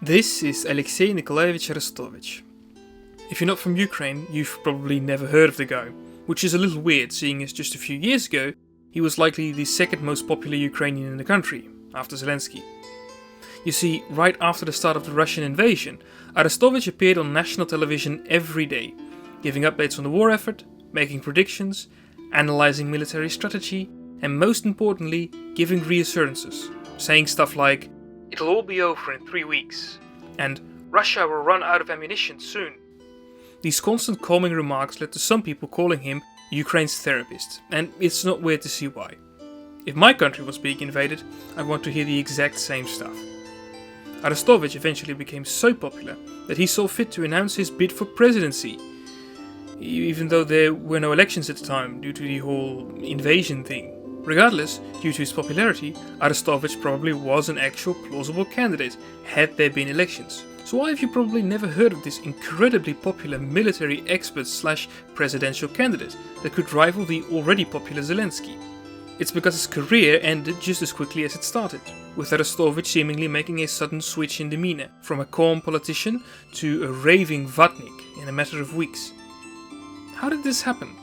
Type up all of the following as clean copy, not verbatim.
This is Aleksey Arestovich. If you're not from Ukraine, you've probably never heard of the guy, which is a little weird seeing as just a few years ago he was likely the second most popular Ukrainian in the country, after Zelensky. You see, right after the start of the Russian invasion, Arestovich appeared on national television every day, giving updates on the war effort, making predictions, analysing military strategy, and most importantly, giving reassurances, saying stuff like, "It'll all be over in 3 weeks," and "Russia will run out of ammunition soon." These constant calming remarks led to some people calling him Ukraine's therapist, and it's not weird to see why. If my country was being invaded, I'd want to hear the exact same stuff. Arestovich eventually became so popular that he saw fit to announce his bid for presidency, even though there were no elections at the time due to the whole invasion thing. Regardless, due to his popularity, Arestovich probably was an actual plausible candidate had there been elections. So why have you probably never heard of this incredibly popular military expert / presidential candidate that could rival the already popular Zelensky? It's because his career ended just as quickly as it started, with Arestovich seemingly making a sudden switch in demeanor, from a calm politician to a raving vatnik in a matter of weeks. How did this happen?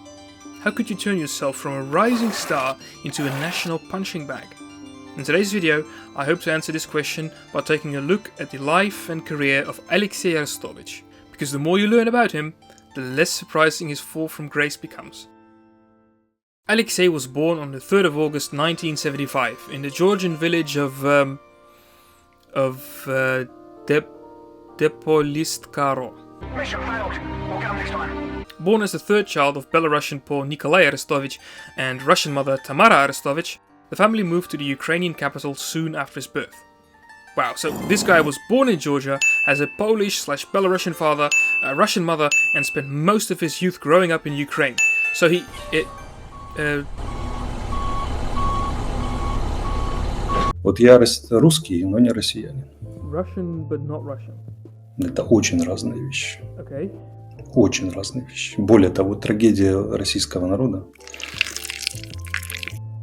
How could you turn yourself from a rising star into a national punching bag? In today's video, I hope to answer this question by taking a look at the life and career of Aleksey Arestovich, because the more you learn about him, the less surprising his fall from grace becomes. Aleksey was born on the 3rd of August 1975 in the Georgian village of Depolistkaro. Mission failed. We'll get him next time. Born as the third child of Belarusian Paul Nikolai Arestovich and Russian mother Tamara Arestovich, the family moved to the Ukrainian capital soon after his birth. Wow, so this guy was born in Georgia, has a Polish / Belarusian father, a Russian mother, and spent most of his youth growing up in Ukraine. So Вот я русский, но не россиянин. Russian but not Russian. Это очень разные вещи. Okay. Очень разные вещи. Более того, трагедия российского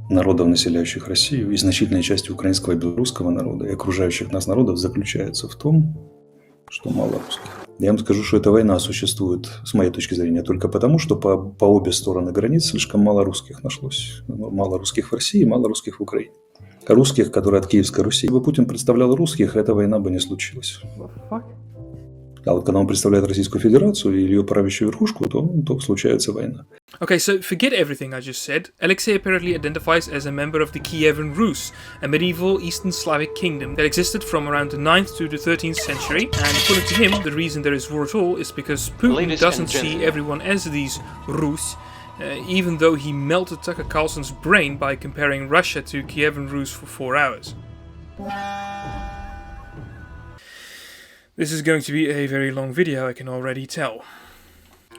народов, населяющих Россию, и значительной части украинского и белорусского народа, и окружающих нас народов, заключается в том, что мало русских. Я вам скажу, что эта война существует, с моей точки зрения, только потому, что по обе стороны границ слишком мало русских нашлось. Мало русских в России, мало русских в Украине. Русских, которые от Киевской Руси. Если бы Путин представлял русских, эта война бы не случилась. А вот когда он представляет Российскую Федерацию или ее правящую верхушку, то случается война. Okay, so forget everything I just said. Alexei apparently identifies as a member of the Kievan Rus, a medieval Eastern Slavic kingdom that existed from around the 9th to the 13th century, and according to him, the reason there is war at all is because Putin doesn't see everyone as these Rus, even though he melted Tucker Carlson's brain by comparing Russia to Kievan Rus for 4 hours. This is going to be a very long video, I can already tell.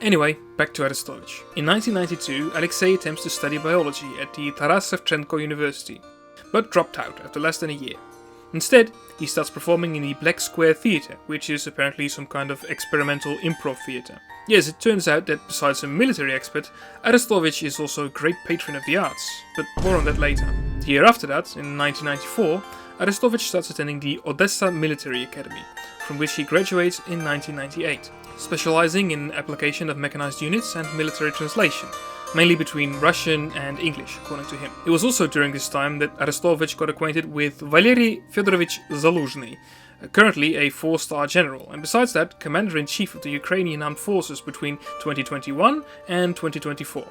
Anyway, back to Arestovich. In 1992, Alexei attempts to study biology at the Taras Shevchenko University, but dropped out after less than a year. Instead, he starts performing in the Black Square Theatre, which is apparently some kind of experimental improv theatre. Yes, it turns out that besides a military expert, Arestovich is also a great patron of the arts, but more on that later. The year after that, in 1994, Arestovich starts attending the Odessa Military Academy, from which he graduates in 1998, specializing in application of mechanized units and military translation, mainly between Russian and English, according to him. It was also during this time that Arestovich got acquainted with Valery Fedorovich Zaluzhny, currently a 4-star general, and besides that, commander-in-chief of the Ukrainian armed forces between 2021 and 2024.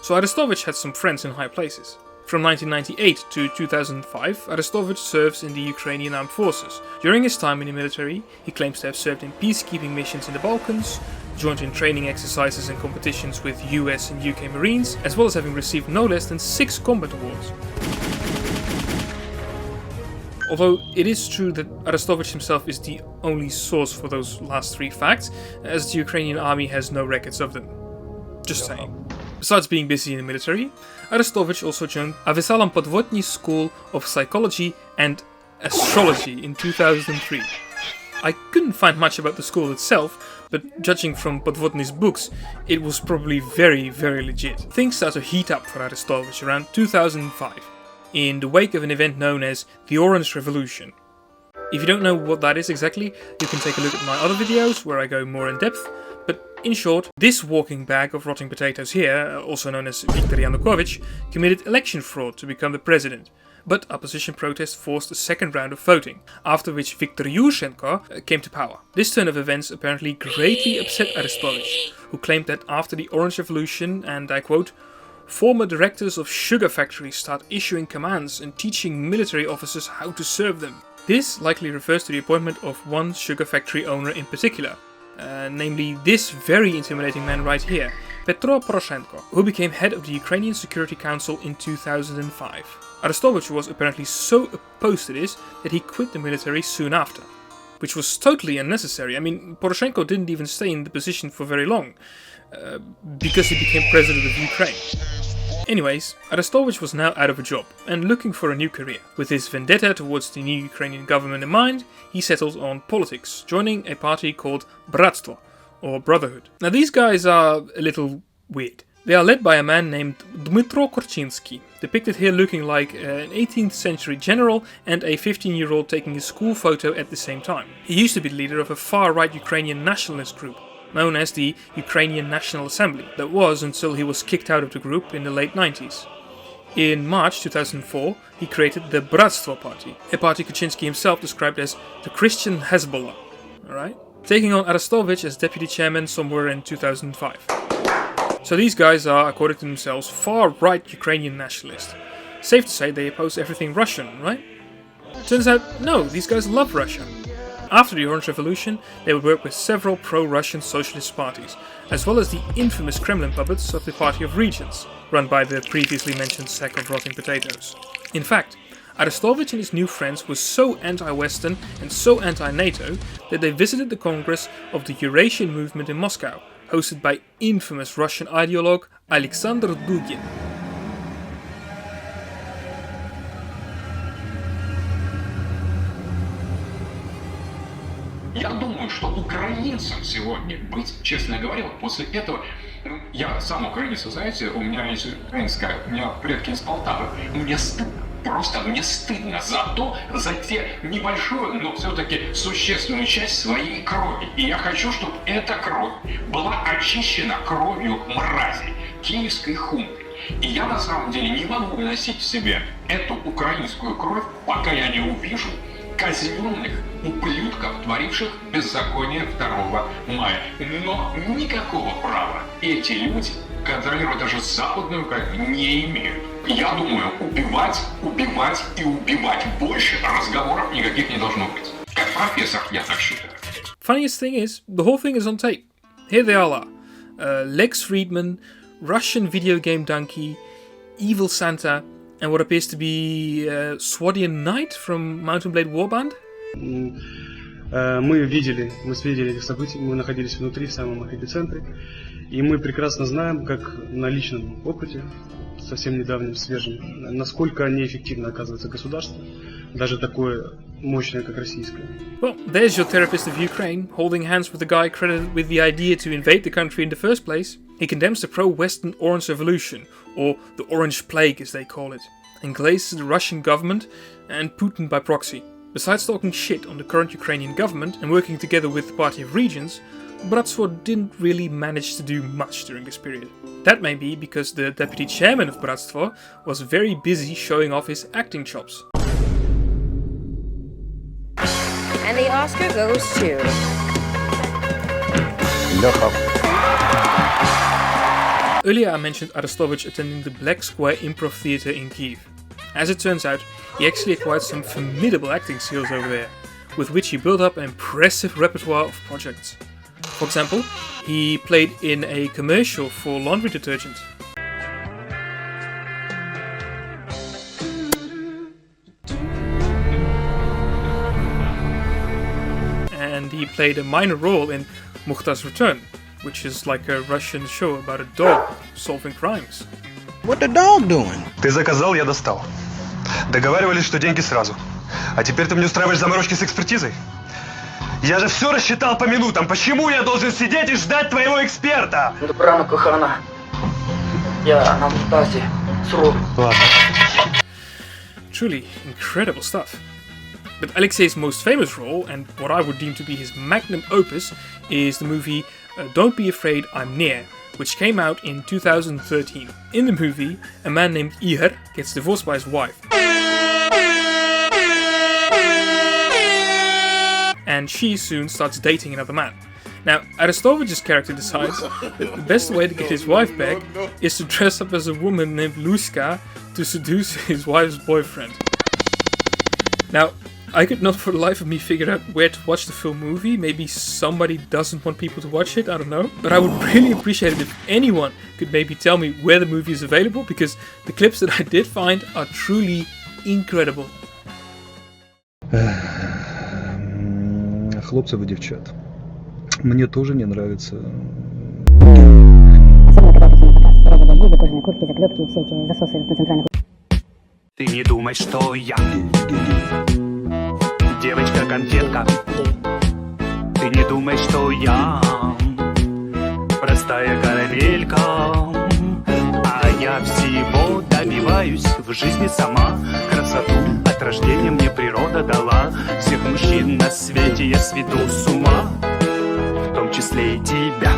So Arestovich had some friends in high places. From 1998 to 2005, Arestovich serves in the Ukrainian armed forces. During his time in the military, he claims to have served in peacekeeping missions in the Balkans, joined in training exercises and competitions with US and UK Marines, as well as having received no less than 6 combat awards. Although it is true that Arestovich himself is the only source for those last 3 facts, as the Ukrainian army has no records of them. Just saying. Besides being busy in the military, Arestovich also joined Avesalam Podvodny's School of Psychology and Astrology in 2003. I couldn't find much about the school itself, but judging from Podvodny's books, it was probably very, very legit. Things start to heat up for Arestovich around 2005, in the wake of an event known as the Orange Revolution. If you don't know what that is exactly, you can take a look at my other videos where I go more in depth, but in short, this walking bag of rotting potatoes here, also known as Viktor Yanukovych, committed election fraud to become the president. But opposition protests forced a second round of voting, after which Viktor Yushchenko came to power. This turn of events apparently greatly upset Arestovich, who claimed that after the Orange Revolution, and I quote, former directors of sugar factories start issuing commands and teaching military officers how to serve them. This likely refers to the appointment of one sugar factory owner in particular, namely this very intimidating man right here, Petro Poroshenko, who became head of the Ukrainian Security Council in 2005. Arestovich was apparently so opposed to this that he quit the military soon after, which was totally unnecessary. I mean, Poroshenko didn't even stay in the position for very long, because he became president of Ukraine. Anyways, Arestovich was now out of a job and looking for a new career. With his vendetta towards the new Ukrainian government in mind, he settled on politics, joining a party called Bratstvo, or Brotherhood. Now these guys are a little weird. They are led by a man named Dmytro Korchinsky, depicted here looking like an 18th century general and a 15-year-old taking a school photo at the same time. He used to be the leader of a far-right Ukrainian nationalist group, known as the Ukrainian National Assembly, that was until he was kicked out of the group in the late 90s. In March 2004, he created the Bratstvo party, a party Kuczynski himself described as the Christian Hezbollah, alright? Taking on Arestovich as deputy chairman somewhere in 2005. So these guys are, according to themselves, far-right Ukrainian nationalists. Safe to say they oppose everything Russian, right? Turns out, no, these guys love Russia. After the Orange Revolution, they would work with several pro-Russian socialist parties, as well as the infamous Kremlin puppets of the Party of Regents, run by the previously mentioned sack of rotting potatoes. In fact, Arestovich and his new friends were so anti-Western and so anti-NATO that they visited the Congress of the Eurasian Movement in Moscow, hosted by infamous Russian ideologue Alexander Dugin. Я думаю, что украинцам сегодня быть, честно говоря, вот после этого, я сам украинец, знаете, у меня есть украинская, у меня предки из Полтавы, мне стыдно, просто мне стыдно за те небольшую, но все-таки существенную часть своей крови. И я хочу, чтобы эта кровь была очищена кровью мразей, киевской хунты. И я на самом деле не могу выносить в себе эту украинскую кровь, пока я не увижу казненных ублюдков, творивших беззаконие 2 мая. Но никакого права эти люди контролировать даже западную Украину не имеют. Я думаю, убивать и убивать. Больше разговоров никаких не должно быть. Как профессор, я так считаю. Funniest thing is, the whole thing is on tape. Here they all are. Lex Friedman, Russian video game donkey, Evil Santa, and what appears to be Swadian Knight from Mountain Blade Warband. Мы свидетели этих событий, мы находились внутри, в самом их эпицентре, и мы прекрасно знаем, как на личном опыте, совсем недавнем, свежем, насколько неэффективно оказывается государство, даже такое мощное, как российское. Well, there's your therapist of Ukraine, holding hands with the guy credited with the idea to invade the country in the first place. He condemns the pro-Western Orange Revolution, or the Orange Plague as they call it, and glazes the Russian government and Putin by proxy. Besides talking shit on the current Ukrainian government and working together with the Party of Regents, Bratstvo didn't really manage to do much during this period. That may be because the deputy chairman of Bratstvo was very busy showing off his acting chops. And the Oscar goes to... Earlier I mentioned Arestovich attending the Black Square Improv Theatre in Kiev. As it turns out, he actually acquired some formidable acting skills over there, with which he built up an impressive repertoire of projects. For example, he played in a commercial for laundry detergent. And he played a minor role in Mukhtar's Return, which is like a Russian show about a dog solving crimes. What the dog doing? Ты заказал, я достал. Договаривались, что деньги сразу. А теперь ты мне устраиваешь заморочки с экспертизой? Я же все рассчитал по минутам. Почему я должен сидеть и ждать твоего эксперта? Добрано, кохана. Я на Мутазе. Срок. Ладно. Truly incredible stuff. But Aleksey's most famous role, and what I would deem to be his magnum opus, is the movie Don't Be Afraid, I'm Near, which came out in 2013. In the movie, a man named Ihar gets divorced by his wife. And she soon starts dating another man. Now, Arestovich's character decides that the best way to get his wife back is to dress up as a woman named Luska to seduce his wife's boyfriend. Now, I could not for the life of me figure out where to watch the full movie. Maybe somebody doesn't want people to watch it, I don't know. But I would really appreciate it if anyone could maybe tell me where the movie is available, because the clips that I did find are truly incredible. Хлопцев и девчат. Мне тоже не нравится. Особенно когда посмотрим показ. Розовые губы, кожаные куртки, заклепки, все эти засосы на центральных... Ты не думай, что я девочка-конфетка. Ты не думай, что я простая карамелька. А я всего добиваюсь в жизни сама. Красоту от рождения мне природа дала. Всех мужчин на свете я сведу с ума, в том числе и тебя.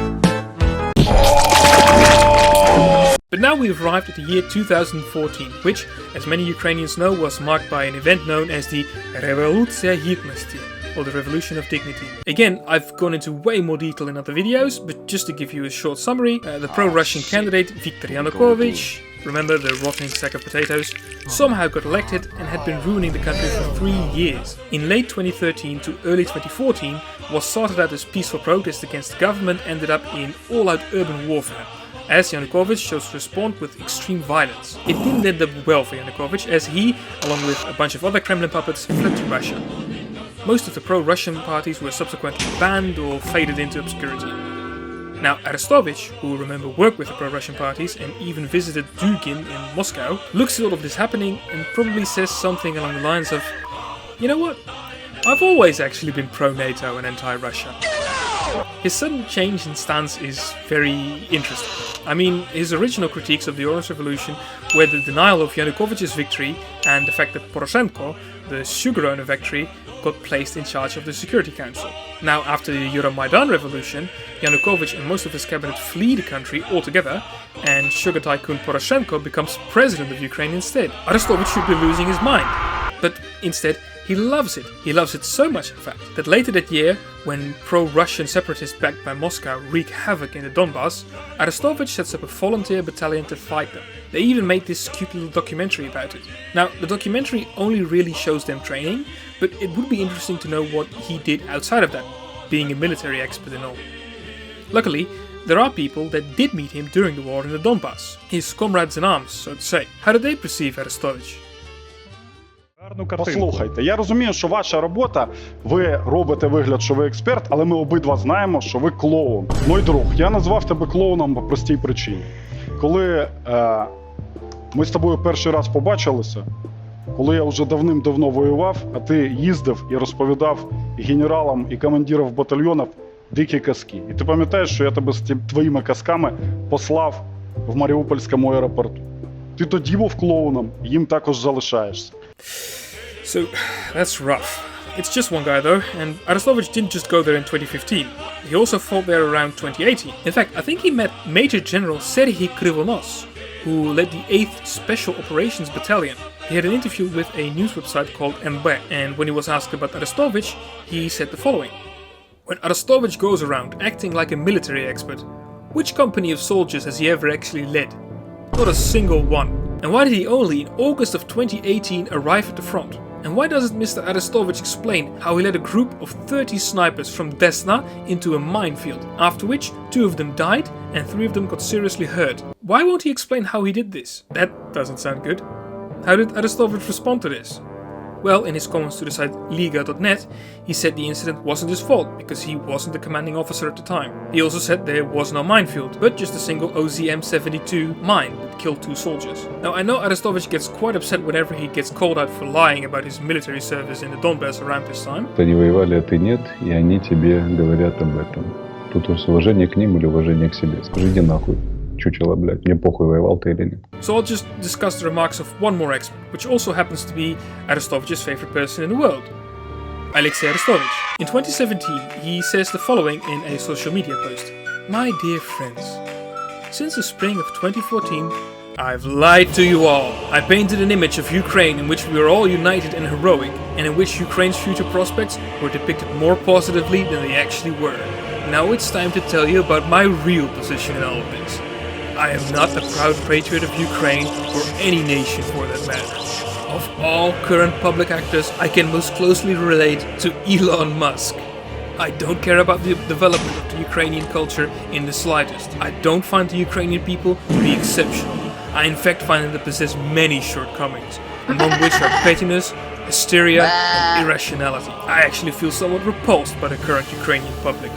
But now we've arrived at the year 2014, which, as many Ukrainians know, was marked by an event known as the Revoluция Гідності, or the Revolution of Dignity. Again, I've gone into way more detail in other videos, but just to give you a short summary, the pro-Russian candidate Viktor Yanukovych, remember the rotting sack of potatoes, somehow got elected and had been ruining the country for 3 years. In late 2013 to early 2014, what started out as peaceful protest against the government ended up in all-out urban warfare, as Yanukovych chose to respond with extreme violence. It didn't end up well for Yanukovych, as he, along with a bunch of other Kremlin puppets, fled to Russia. Most of the pro-Russian parties were subsequently banned or faded into obscurity. Now, Arestovich, who remember worked with the pro-Russian parties and even visited Dugin in Moscow, looks at all of this happening and probably says something along the lines of, "You know what? I've always actually been pro-NATO and anti-Russia." His sudden change in stance is very interesting. I mean, his original critiques of the Orange Revolution were the denial of Yanukovych's victory and the fact that Poroshenko, the sugar-owner victory, got placed in charge of the Security Council. Now, after the Euromaidan revolution, Yanukovych and most of his cabinet flee the country altogether, and sugar tycoon Poroshenko becomes president of Ukraine instead. Arestovich should be losing his mind. But instead, he loves it. He loves it so much, in fact, that later that year, when pro-Russian separatists backed by Moscow wreak havoc in the Donbass, Arestovich sets up a volunteer battalion to fight them. They even made this cute little documentary about it. Now, the documentary only really shows them training, but it would be interesting to know what he did outside of that, being a military expert and all. Luckily, there are people that did meet him during the war in the Donbass, his comrades in arms, so to say. How did they perceive Arestovich? Послухайте, я розумію, що ваша робота, ви робите вигляд, що ви експерт, але ми обидва знаємо, що ви клоун. Мой друг, я назвав тебе клоуном по простій причині. Коли ми з тобою перший раз побачилися, коли я вже давним-давно воював, а ти їздив і розповідав генералам і командирам батальйонів дикі казки. І ти пам'ятаєш, що я тебе з твоїми казками послав в Маріупольському аеропорту. Ти тоді був клоуном, їм також залишаєшся. So, that's rough. It's just one guy though, and Arestovich didn't just go there in 2015. He also fought there around 2018. In fact, I think he met Major General Serhiy Krivonos, who led the 8th Special Operations Battalion. He had an interview with a news website called MB, and when he was asked about Arestovich, he said the following. When Arestovich goes around acting like a military expert, which company of soldiers has he ever actually led? Not a single one. And why did he only in August of 2018 arrive at the front? And why doesn't Mr. Arestovich explain how he led a group of 30 snipers from Desna into a minefield, after which 2 of them died and 3 of them got seriously hurt? Why won't he explain how he did this? That doesn't sound good. How did Arestovich respond to this? Well, in his comments to the site Liga.net, he said the incident wasn't his fault because he wasn't the commanding officer at the time. He also said there was no minefield, but just a single OZM-72 mine that killed 2 soldiers. Now, I know Arestovich gets quite upset whenever he gets called out for lying about his military service in the Donbass around this time. Они воевали, а ты нет, и они тебе говорят об этом. Тут уж уважение к ним или уважение к себе. Скажи, иди нахуй. Чучело, блядь, мне похуй, воевал ты или нет. So I'll just discuss the remarks of one more expert, which also happens to be Arestovich's favorite person in the world, Aleksey Arestovich. In 2017, he says the following in a social media post. My dear friends, since the spring of 2014, I've lied to you all. I painted an image of Ukraine in which we were all united and heroic, and in which Ukraine's future prospects were depicted more positively than they actually were. Now it's time to tell you about my real position in all of this. I am not a proud patriot of Ukraine, or any nation for that matter. Of all current public actors, I can most closely relate to Elon Musk. I don't care about the development of the Ukrainian culture in the slightest. I don't find the Ukrainian people to be exceptional. I in fact find them to possess many shortcomings, among which are pettiness, hysteria and irrationality. I actually feel somewhat repulsed by the current Ukrainian public.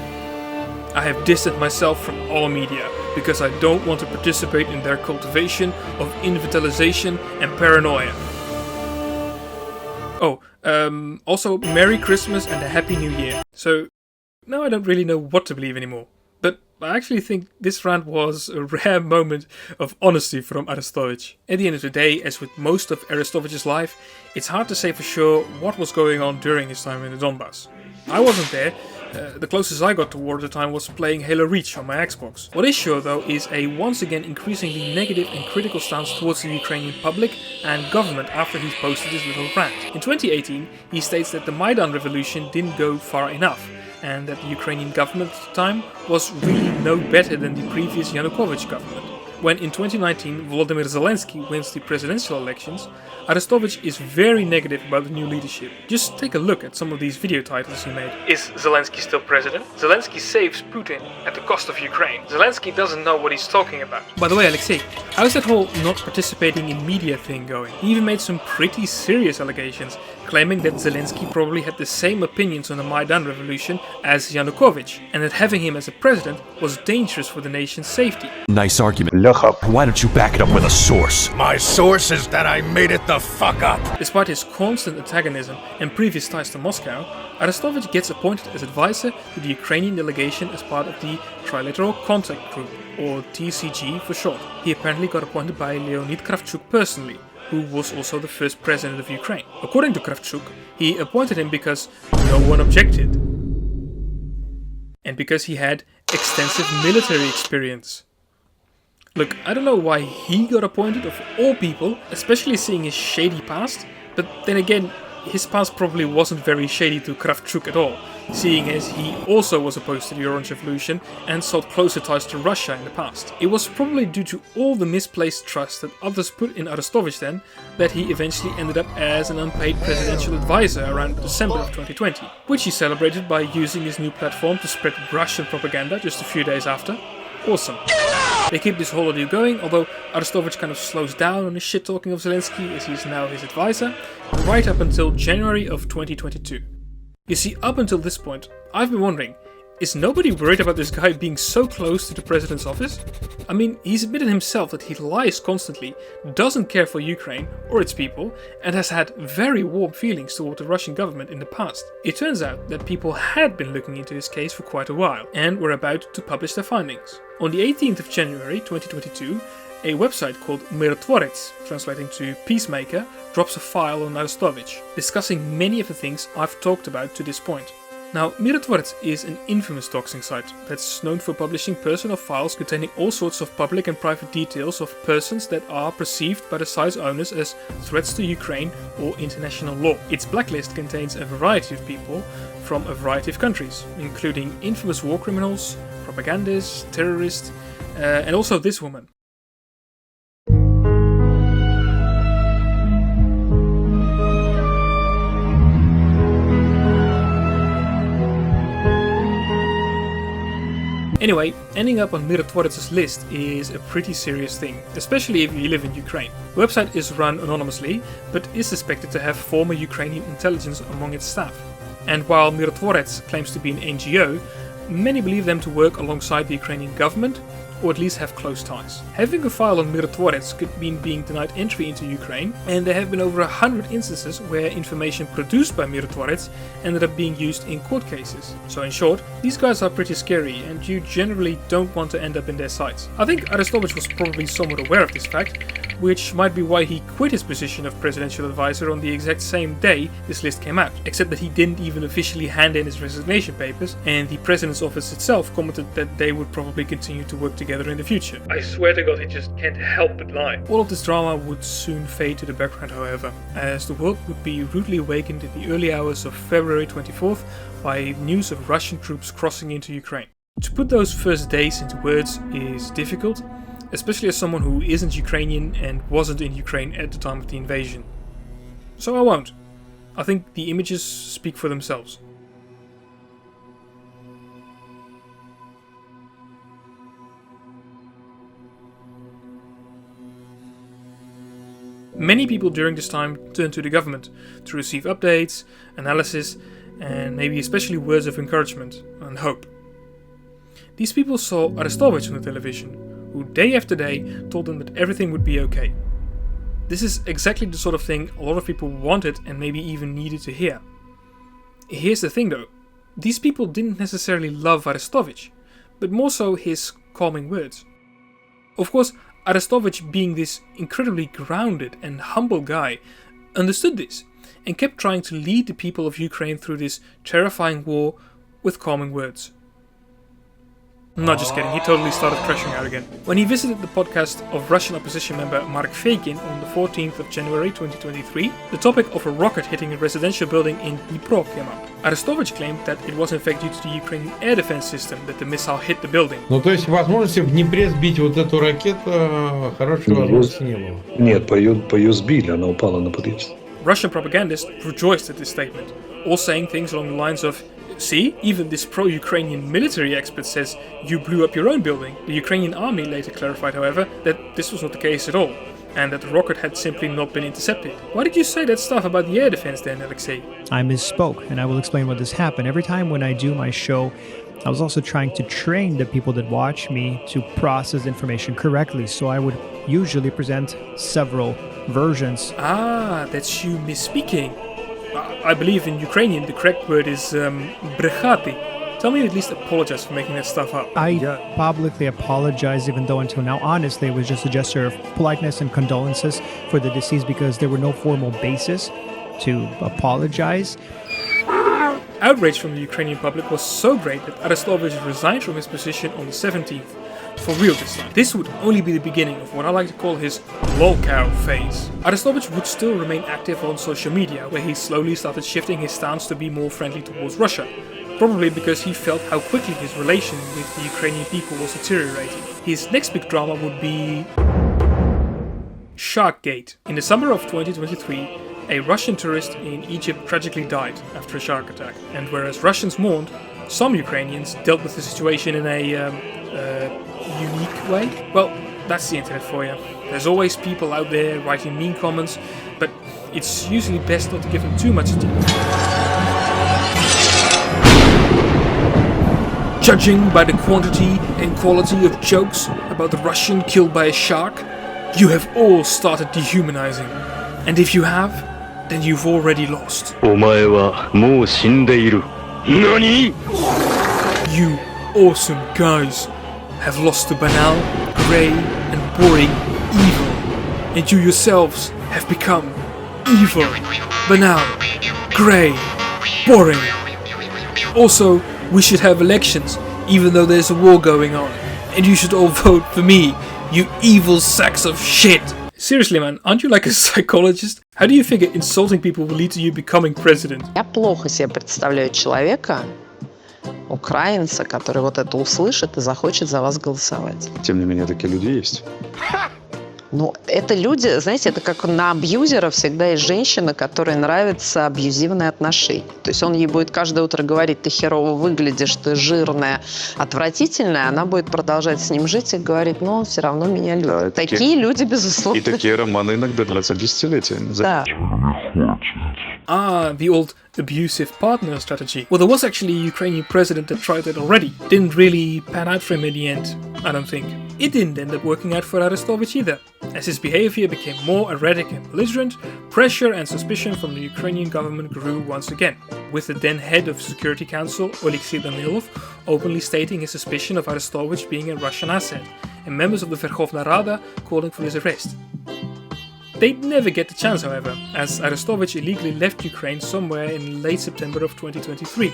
I have distanced myself from all media because I don't want to participate in their cultivation of infantilization and paranoia. Oh, also Merry Christmas and a Happy New Year. So, now I don't really know what to believe anymore. But I actually think this rant was a rare moment of honesty from Arestovich. At the end of the day, as with most of Arestovich's life, it's hard to say for sure what was going on during his time in the Donbass. I wasn't there. The closest I got to war at the time was playing Halo Reach on my Xbox. What is sure though is a once again increasingly negative and critical stance towards the Ukrainian public and government after he posted his little rant. In 2018 he states that the Maidan revolution didn't go far enough and that the Ukrainian government at the time was really no better than the previous Yanukovych government. When in 2019 Volodymyr Zelensky wins the presidential elections, Arestovich is very negative about the new leadership. Just take a look at some of these video titles he made. Is Zelensky still president? Zelensky saves Putin at the cost of Ukraine. Zelensky doesn't know what he's talking about. By the way, Alexei, how's that whole not participating in media thing going? He even made some pretty serious allegations, claiming that Zelensky probably had the same opinions on the Maidan revolution as Yanukovych, and that having him as a president was dangerous for the nation's safety. Nice argument. Why don't you back it up with a source? My source is that I made it the fuck up. Despite his constant antagonism and previous ties to Moscow, Arestovich gets appointed as advisor to the Ukrainian delegation as part of the Trilateral Contact Group, or TCG for short. He apparently got appointed by Leonid Kravchuk personally, who was also the first president of Ukraine. According to Kravchuk, he appointed him because no one objected, and because he had extensive military experience. Look, I don't know why he got appointed of all people, especially seeing his shady past, but then again, his past probably wasn't very shady to Kravchuk at all, seeing as he also was opposed to the Orange Revolution and sought closer ties to Russia in the past. It was probably due to all the misplaced trust that others put in Arestovich then, that he eventually ended up as an unpaid presidential advisor around December of 2020, which he celebrated by using his new platform to spread Russian propaganda just a few days after. Awesome. They keep this whole ordeal going, although Arestovich kind of slows down on his shit-talking of Zelensky as he's now his advisor, right up until January of 2022. You see, up until this point, I've been wondering, is nobody worried about this guy being so close to the president's office? I mean, he's admitted himself that he lies constantly, doesn't care for Ukraine or its people, and has had very warm feelings toward the Russian government in the past. It turns out that people had been looking into his case for quite a while, and were about to publish their findings. On the 18th of January 2022, a website called Mirotvorets, translating to Peacemaker, drops a file on Arestovich, discussing many of the things I've talked about to this point. Now, Mirotvorets is an infamous doxing site that's known for publishing personal files containing all sorts of public and private details of persons that are perceived by the site's owners as threats to Ukraine or international law. Its blacklist contains a variety of people from a variety of countries, including infamous war criminals, propagandists, terrorists, and also this woman. Anyway, ending up on Mirotvorets' list is a pretty serious thing, especially if you live in Ukraine. The website is run anonymously, but is suspected to have former Ukrainian intelligence among its staff. And while Mirotvorets claims to be an NGO, many believe them to work alongside the Ukrainian government, or at least have close ties. Having a file on Mirotvorets could mean being denied entry into Ukraine, and there have been over 100 instances where information produced by Mirotvorets ended up being used in court cases. So in short, these guys are pretty scary, and you generally don't want to end up in their sights. I think Arestovich was probably somewhat aware of this fact, which might be why he quit his position of presidential advisor on the exact same day this list came out, except that he didn't even officially hand in his resignation papers, and the president's office itself commented that they would probably continue to work together in the future. I swear to God, he just can't help but lie. All of this drama would soon fade to the background, however, as the world would be rudely awakened in the early hours of February 24th by news of Russian troops crossing into Ukraine. To put those first days into words is difficult, especially as someone who isn't Ukrainian and wasn't in Ukraine at the time of the invasion. So I won't. I think the images speak for themselves. Many people during this time turned to the government to receive updates, analysis, and maybe especially words of encouragement and hope. These people saw Arestovich on the television, who day after day told them that everything would be okay. This is exactly the sort of thing a lot of people wanted and maybe even needed to hear. Here's the thing though, these people didn't necessarily love Arestovich, but more so his calming words. Of course, Arestovich, being this incredibly grounded and humble guy, understood this and kept trying to lead the people of Ukraine through this terrifying war with calming words. No, just kidding, he totally started crashing out again. When he visited the podcast of Russian opposition member Mark Feikin on the 14th of January 2023, the topic of a rocket hitting a residential building in Dnipro came up. Arestovich claimed that it was in fact due to the Ukrainian air defense system that the missile hit the building. Ну, то есть возможности в Днепре сбить вот эту ракету хорошей возможности не было. Нет, по ее сбили, она упала на подъезд. Russian propagandists rejoiced at this statement, all saying things along the lines of, "See, even this pro-Ukrainian military expert says you blew up your own building." The Ukrainian army later clarified, however, that this was not the case at all, and that the rocket had simply not been intercepted. Why did you say that stuff about the air defense then, Aleksey? I misspoke, and I will explain what this happened. Every time when I do my show, I was also trying to train the people that watch me to process information correctly, so I would usually present several versions. Ah, that's you misspeaking. I believe in Ukrainian the correct word is brechati. Tell me, at least apologize for making that stuff up. I publicly apologize, even though until now, honestly, it was just a gesture of politeness and condolences for the deceased because there were no formal basis to apologize. Outrage from the Ukrainian public was so great that Arestovich resigned from his position on the 17th. For real this time. This would only be the beginning of what I like to call his lolcow phase. Arestovich would still remain active on social media, where he slowly started shifting his stance to be more friendly towards Russia, probably because he felt how quickly his relation with the Ukrainian people was deteriorating. His next big drama would be Sharkgate. In the summer of 2023, a Russian tourist in Egypt tragically died after a shark attack, and whereas Russians mourned, some Ukrainians dealt with the situation in a unique way. Well, that's the internet for you. There's always people out there writing mean comments, but it's usually best not to give them too much attention. Judging by the quantity and quality of jokes about the Russian killed by a shark, you have all started dehumanizing. And if you have, then you've already lost. お前はもう死んでいる。何? You awesome guys have lost the banal, grey and boring evil, and you yourselves have become evil, banal, grey, boring. Also, we should have elections, even though there's a war going on, and you should all vote for me, you evil sacks of shit. Seriously, man, aren't you like a psychologist? How do you figure insulting people will lead to you becoming president? Я плохо себе представляю человека, украинца, который вот это услышит и захочет за вас голосовать. Тем не менее, такие люди есть. Ну, это люди, знаете, это как на абьюзера всегда есть женщина, которой нравятся абьюзивные отношения. То есть он ей будет каждое утро говорить: ты херово выглядишь, ты жирная, отвратительная. Она будет продолжать с ним жить и говорить: ну, он все равно меня любит. Да, такие люди, безусловно. И такие романы иногда длятся десятилетия. Да. Ah, the old abusive partner strategy. Well, there was actually a Ukrainian president that tried that already. Didn't really pan out for him in the end, I don't think. It didn't end up working out for Arestovich either. As his behavior became more erratic and belligerent, pressure and suspicion from the Ukrainian government grew once again, with the then head of Security Council, Aleksey Danilov, openly stating his suspicion of Arestovich being a Russian asset, and members of the Verkhovna Rada calling for his arrest. They'd never get the chance, however, as Arestovich illegally left Ukraine somewhere in late September of 2023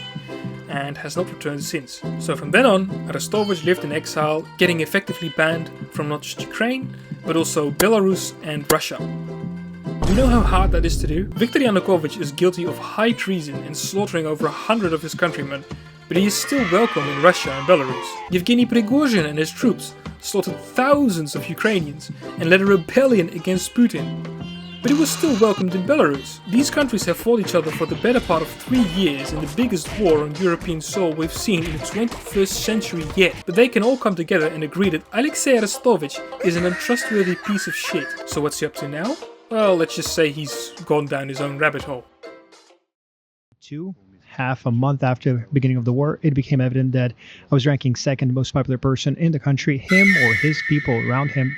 and has not returned since. So from then on, Arestovich lived in exile, getting effectively banned from not just Ukraine, but also Belarus and Russia. Do you know how hard that is to do? Viktor Yanukovych is guilty of high treason and slaughtering over 100 of his countrymen, but he is still welcome in Russia and Belarus. Yevgeny Prigozhin and his troops slaughtered thousands of Ukrainians and led a rebellion against Putin, but he was still welcomed in Belarus. These countries have fought each other for the better part of 3 years in the biggest war on European soil we've seen in the 21st century yet, but they can all come together and agree that Aleksey Arestovich is an untrustworthy piece of shit. So what's he up to now? Well, let's just say he's gone down his own rabbit hole. Half a month after the beginning of the war, it became evident that I was ranking second most popular person in the country. Him or his people around him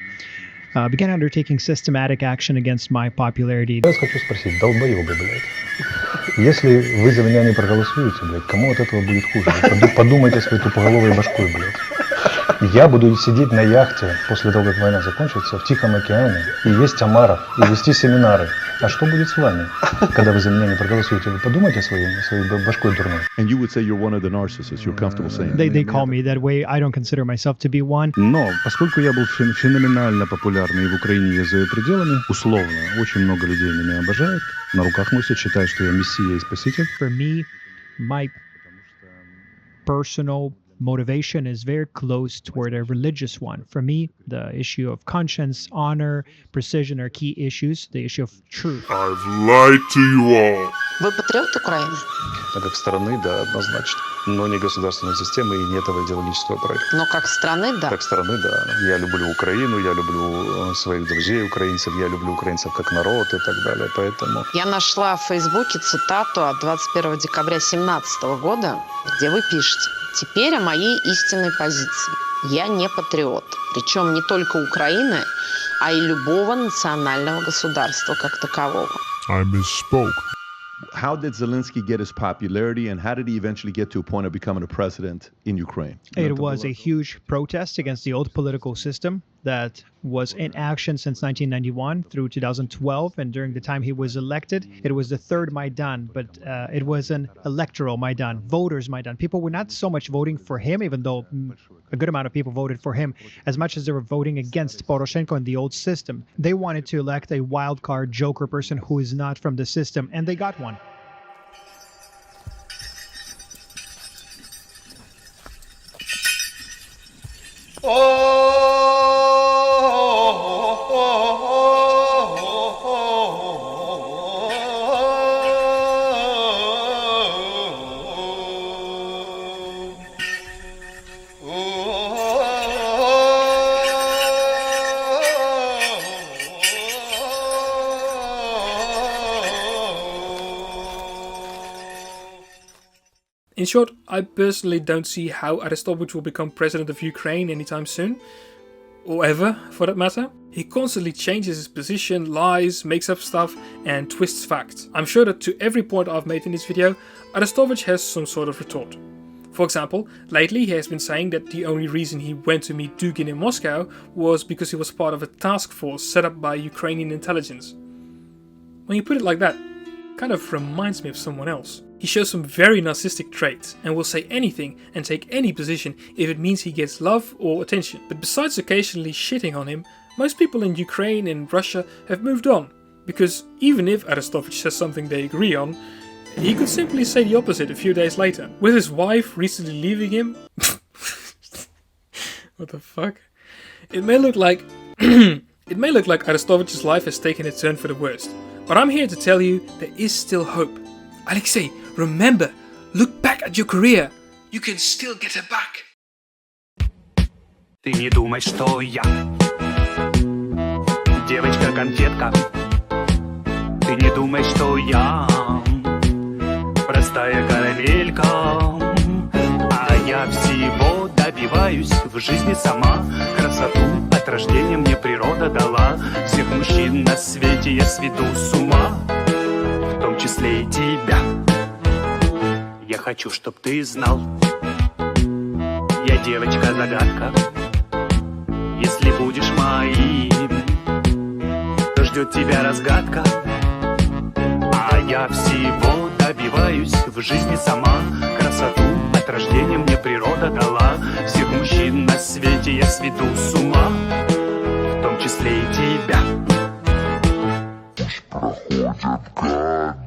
began undertaking systematic action against my popularity. Я вас хочу спросить, долбоёбы, блядь. Если вы за меня не проголосуете, блядь, кому от этого будет хуже? Подумайте своей тупоголовой башкой, блядь. Я буду сидеть на яхте после того, как война закончится, в Тихом океане, и есть омаров, и вести семинары. А что будет с вами, когда вы за меня не проголосуете? Вы подумайте своей башкой дурной. And you would say you're one of the narcissists. You're comfortable saying that. They call me that way. I don't consider myself to be one. Но поскольку я был феноменально популярный и в Украине и за ее пределами, условно, очень много людей меня обожают, на руках носят, считают, что я мессия и спаситель. For me, my personal motivation is very close toward a religious one. For me, the issue of conscience, honor, precision are key issues. The issue of truth. I've lied to you all. Вы патриот Украины? А как страны, да, однозначно. Но не государственной системы и не этого идеологического проекта. Но как страны, да. Как страны, да. Я люблю Украину, я люблю своих друзей украинцев, я люблю украинцев как народ и так далее. Поэтому... Я нашла в Фейсбуке цитату от 21 декабря 2017 года, где вы пишете: «Теперь о моей истинной позиции. Я не патриот. Причем не только Украины, а и любого национального государства как такового». I misspoke. How did Zelensky get his popularity, and how did he eventually get to a point of becoming a president in Ukraine? It was a huge protest against the old political system that was in action since 1991 through 2012, and during the time he was elected, it was the third Maidan, but it was an electoral Maidan, voters Maidan. People were not so much voting for him, even though a good amount of people voted for him, as much as they were voting against Poroshenko and the old system. They wanted to elect a wild card joker person who is not from the system, and they got one. In short, I personally don't see how Arestovich will become president of Ukraine anytime soon, or ever for that matter. He constantly changes his position, lies, makes up stuff, and twists facts. I'm sure that to every point I've made in this video, Arestovich has some sort of retort. For example, lately he has been saying that the only reason he went to meet Dugin in Moscow was because he was part of a task force set up by Ukrainian intelligence. When you put it like that, it kind of reminds me of someone else. He shows some very narcissistic traits and will say anything and take any position if it means he gets love or attention. But besides occasionally shitting on him, most people in Ukraine and Russia have moved on, because even if Arestovich says something they agree on, he could simply say the opposite a few days later. With his wife recently leaving him... What the fuck? It may look like... It may look like Arestovich's life has taken a turn for the worst, but I'm here to tell you there is still hope. Alexei, remember, look back at your career. You can still get it back. Ты не думай, что я девочка-конфетка. Ты не думай, что я простая карамелька. А я всего добиваюсь в жизни сама. Красоту от рождения мне природа дала. Всех мужчин на свете я сведу с ума, в том числе и тебя. Я хочу, чтоб ты знал, я девочка-загадка. Если будешь моим, то жди ждет тебя разгадка. А я всего добиваюсь в жизни сама. Красоту от рождения мне природа дала. Всех мужчин на свете я сведу с ума, в том числе и тебя. Проходят годы.